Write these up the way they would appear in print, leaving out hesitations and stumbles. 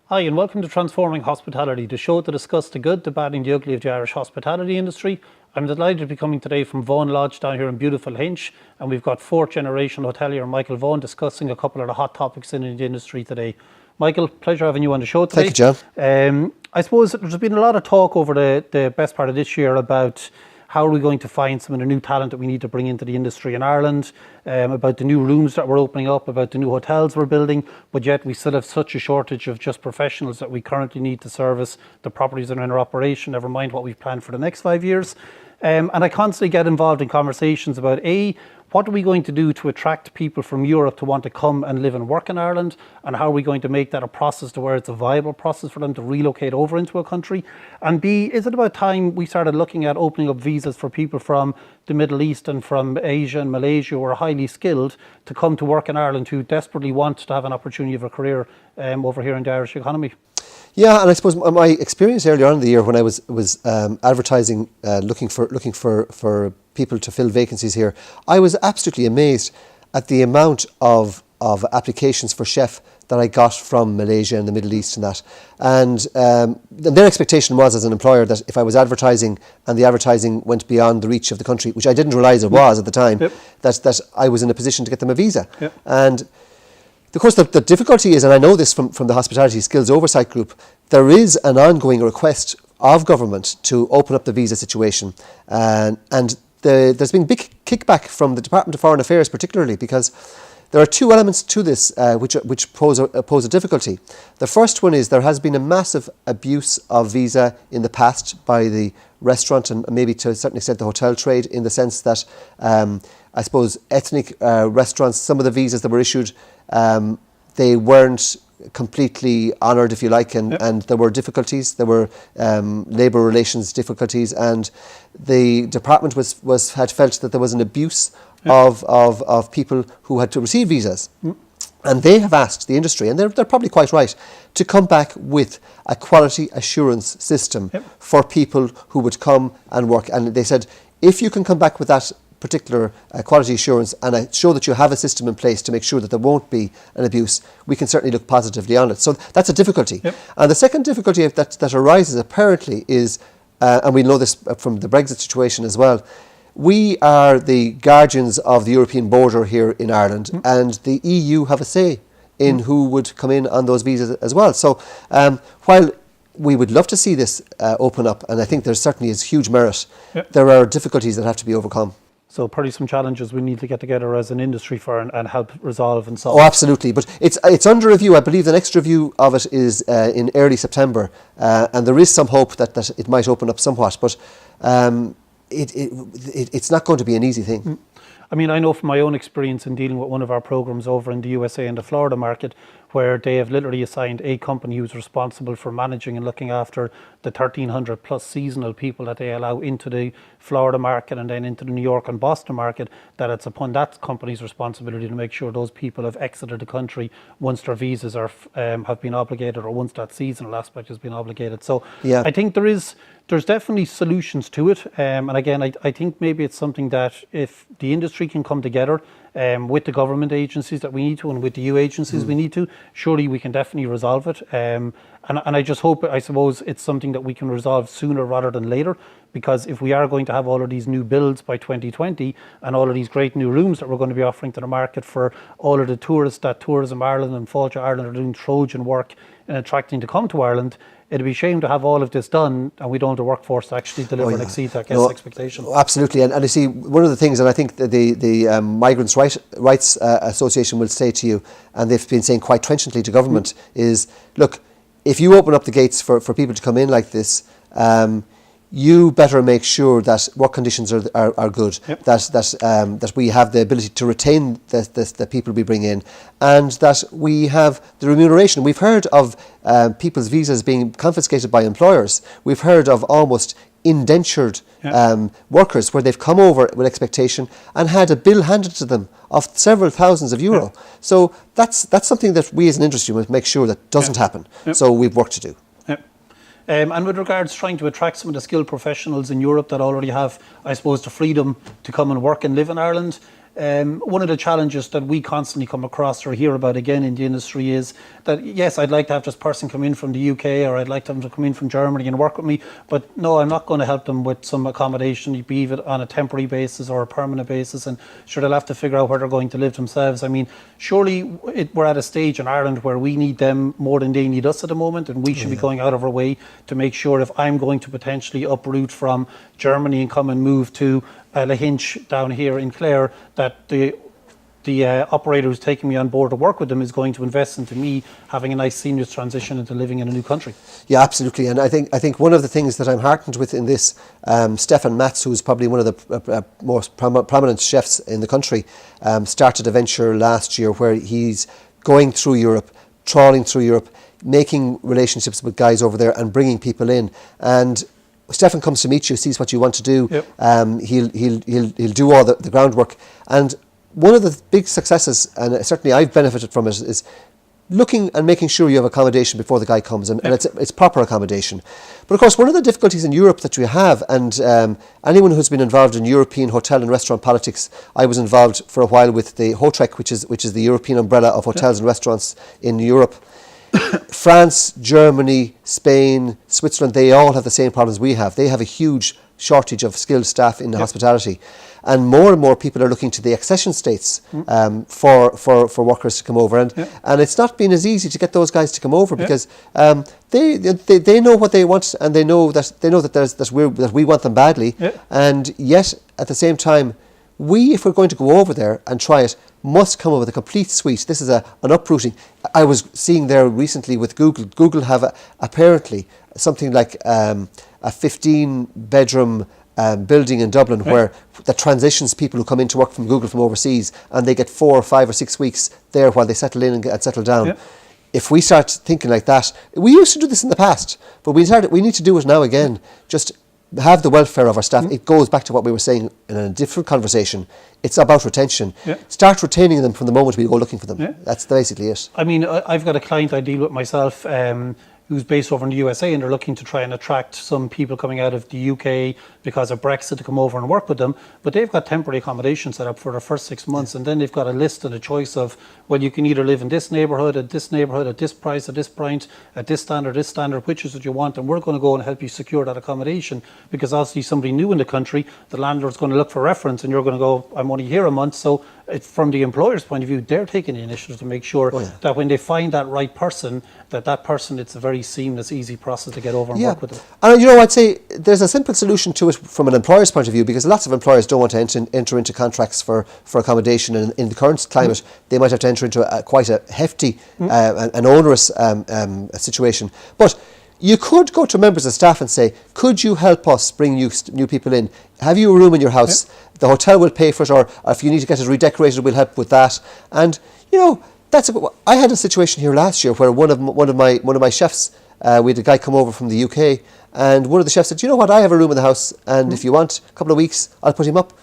Hi and welcome to Transforming Hospitality, the show to discuss the good, the bad and the ugly of the Irish hospitality industry. I'm delighted to be coming today from Vaughan Lodge down here in beautiful Lahinch, and we've got fourth generation hotelier Michael Vaughan discussing a couple of the hot topics in the industry today. Michael, pleasure having you on the show today. Thank you, John. I suppose there's been a lot of talk over the best part of this year about how are we going to find some of the new talent that we need to bring into the industry in Ireland, about the new rooms that we're opening up, about the new hotels we're building, but yet we still have such a shortage of just professionals that we currently need to service the properties that are in our operation, never mind what we've planned for the next 5 years. And I constantly get involved in conversations about what are we going to do to attract people from Europe to want to come and live and work in Ireland, and how are we going to make that a process to where it's a viable process for them to relocate over into a country? And B, is it about time we started looking at opening up visas for people from the Middle East and from Asia and Malaysia who are highly skilled to come to work in Ireland, who desperately want to have an opportunity of a career over here in the Irish economy? Yeah, and I suppose my experience earlier on in the year when I was advertising, looking for people to fill vacancies here, I was absolutely amazed at the amount of applications for chef that I got from Malaysia and the Middle East and that. And their expectation was, as an employer, that if I was advertising and the advertising went beyond the reach of the country, which I didn't realise it was at the time, that I was in a position to get them a visa. And of course, the difficulty is, and I know this from the Hospitality Skills Oversight Group, there is an ongoing request of government to open up the visa situation. And there's been big kickback from the Department of Foreign Affairs, particularly because there are two elements to this which pose a difficulty. The first one is there has been a massive abuse of visa in the past by the restaurant and maybe to a certain extent the hotel trade, in the sense that I suppose ethnic restaurants, some of the visas that were issued, they weren't completely honoured, if you like, and there were difficulties. There were labour relations difficulties, and the department had felt that there was an abuse of people who had to receive visas. And they have asked the industry, and they're probably quite right, to come back with a quality assurance system for people who would come and work. And they said, if you can come back with that particular quality assurance and show that you have a system in place to make sure that there won't be an abuse, we can certainly look positively on it. So that's a difficulty. And the second difficulty that arises apparently is, and we know this from the Brexit situation as well, we are the guardians of the European border here in Ireland, and the EU have a say in who would come in on those visas as well. So while we would love to see this open up, and I think there certainly is huge merit, there are difficulties that have to be overcome. So probably some challenges we need to get together as an industry for and help resolve and solve. Oh, absolutely. But it's under review. I believe the next review of it is in early September, and there is some hope that it might open up somewhat. But it's not going to be an easy thing. I mean, I know from my own experience in dealing with one of our programs over in the USA and the Florida market, where they have literally assigned a company who's responsible for managing and looking after the 1,300 plus seasonal people that they allow into the Florida market and then into the New York and Boston market, that it's upon that company's responsibility to make sure those people have exited the country once their visas are have been obligated, or once that seasonal aspect has been obligated. So I think there's definitely solutions to it. And again, I think maybe it's something that if the industry can come together with the government agencies that we need to, and with the EU agencies we need to, surely we can definitely resolve it. And I just hope, I suppose, it's something that we can resolve sooner rather than later, because if we are going to have all of these new builds by 2020 and all of these great new rooms that we're going to be offering to the market for all of the tourists that Tourism Ireland and Fáilte Ireland are doing Trojan work in attracting to come to Ireland, it'd be a shame to have all of this done and we don't have the workforce to actually deliver and exceed that guest expectation. Absolutely. And you see, one of the things, and I think the Migrants' Rights Association will say to you, and they've been saying quite trenchantly to government, is, look, if you open up the gates for people to come in like this, you better make sure that work conditions are good, that we have the ability to retain the people we bring in, and that we have the remuneration. We've heard of people's visas being confiscated by employers. We've heard of almost indentured workers where they've come over with expectation and had a bill handed to them of several thousands of euro. So that's something that we as an industry must make sure that doesn't happen. So we've work to do. And with regards to trying to attract some of the skilled professionals in Europe that already have, I suppose, the freedom to come and work and live in Ireland, one of the challenges that we constantly come across or hear about again in the industry is that, yes, I'd like to have this person come in from the UK, or I'd like them to come in from Germany and work with me, but no, I'm not going to help them with some accommodation, be it on a temporary basis or a permanent basis, and sure, they'll have to figure out where they're going to live themselves. I mean, surely we're at a stage in Ireland where we need them more than they need us at the moment, and we should be going out of our way to make sure, if I'm going to potentially uproot from Germany and come and move to Lahinch down here in Clare, that the operator who's taking me on board to work with them is going to invest into me having a nice seamless transition into living in a new country. Yeah, absolutely. And I think one of the things that I'm heartened with in this, Stefan Matz, who's probably one of the most prominent chefs in the country, started a venture last year where he's going through Europe, trawling through Europe, making relationships with guys over there and bringing people in. And Stefan comes to meet you, sees what you want to do. Yep. He'll do all the groundwork. And one of the big successes, and certainly I've benefited from it, is looking and making sure you have accommodation before the guy comes, and it's proper accommodation. But of course, one of the difficulties in Europe that we have, and anyone who's been involved in European hotel and restaurant politics, I was involved for a while with the HOTREC, which is the European umbrella of hotels and restaurants in Europe. France, Germany, Spain, Switzerland, they all have the same problems we have. They have a huge shortage of skilled staff in hospitality. And more people are looking to the accession states for workers to come over. And it's not been as easy to get those guys to come over because they know what they want, and they know that we want them badly. And yet, at the same time, if we're going to go over there and try it, must come up with a complete suite. This is an uprooting. I was seeing there recently with Google. Google have apparently something like a 15-bedroom building in Dublin where that transitions people who come in to work from Google from overseas, and they get 4 or 5 or 6 weeks there while they settle in and settle down. If we start thinking like that, we used to do this in the past, but we need to do it now again. Just have the welfare of our staff. It goes back to what we were saying in a different conversation. It's about retention. Start retaining them from the moment we go looking for them. That's basically it. I mean, I've got a client I deal with myself who's based over in the USA, and they're looking to try and attract some people coming out of the UK because of Brexit to come over and work with them. But they've got temporary accommodation set up for the first 6 months, and then they've got a list and a choice of, well, you can either live in this neighbourhood, at this price, at this point, at this standard, which is what you want, and we're going to go and help you secure that accommodation. Because obviously somebody new in the country, the landlord's going to look for reference, and you're going to go, I'm only here a month. So from the employer's point of view, they're taking the initiative to make sure that when they find that right person, that person, it's a very seamless, easy process to get over and work with them. And I'd say there's a simple solution to it from an employer's point of view, because lots of employers don't want to enter into contracts for accommodation, and in the current climate they might have to enter into quite a hefty and onerous situation. But you could go to members of staff and say, could you help us bring new people in? Have you a room in your house? The hotel will pay for it, or if you need to get it redecorated, we'll help with that. And I had a situation here last year where one of my chefs, we had a guy come over from the UK, and one of the chefs said, you know what, I have a room in the house, and if you want a couple of weeks, I'll put him up.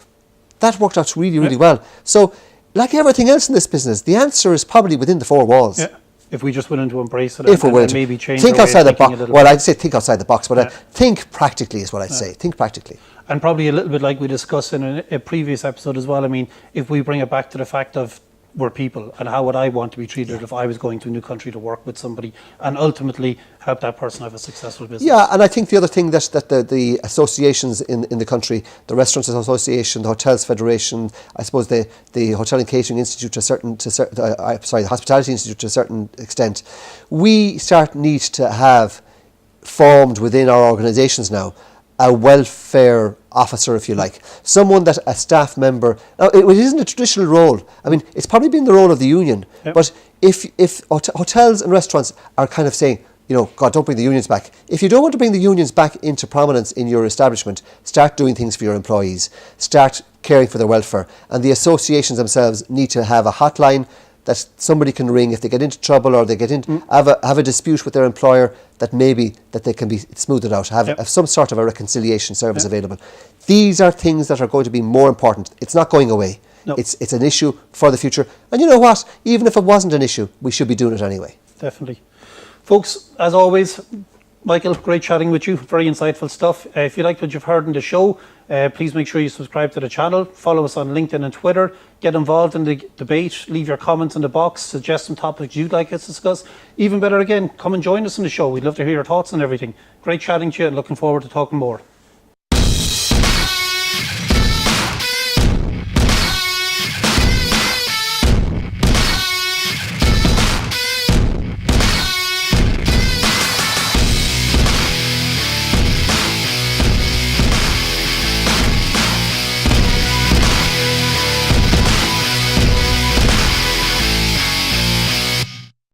That worked out really, really well. So, like everything else in this business, the answer is probably within the 4 walls. If we just willing to embrace it, and maybe change think outside the box. Well, bit. I'd say think outside the box, but think practically is what I'd say. Think practically. And probably a little bit like we discussed in a previous episode as well. I mean, if we bring it back to the fact of we're people, and how would I want to be treated if I was going to a new country to work with somebody, and ultimately help that person have a successful business. Yeah, and I think the other thing that the associations in the country, the Restaurants Association, the Hotels Federation, I suppose the Hotel and Catering Institute the Hospitality Institute to a certain extent, we need to have formed within our organisations now a welfare officer, if you like, someone that a staff member. Now, it isn't a traditional role. I mean, it's probably been the role of the union. But if hotels and restaurants are kind of saying, God, don't bring the unions back. If you don't want to bring the unions back into prominence in your establishment, start doing things for your employees. Start caring for their welfare. And the associations themselves need to have a hotline that somebody can ring if they get into trouble, or they get into have a dispute with their employer, that they can be smoothed out, have some sort of a reconciliation service available. These are things that are going to be more important. It's not going away. No. It's an issue for the future. And you know what? Even if it wasn't an issue, we should be doing it anyway. Definitely. Folks, as always, Michael, great chatting with you. Very insightful stuff. If you liked what you've heard in the show, Please make sure you subscribe to the channel, follow us on LinkedIn and Twitter, get involved in the debate, leave your comments in the box, suggest some topics you'd like us to discuss. Even better again, come and join us on the show. We'd love to hear your thoughts on everything. Great chatting to you and looking forward to talking more.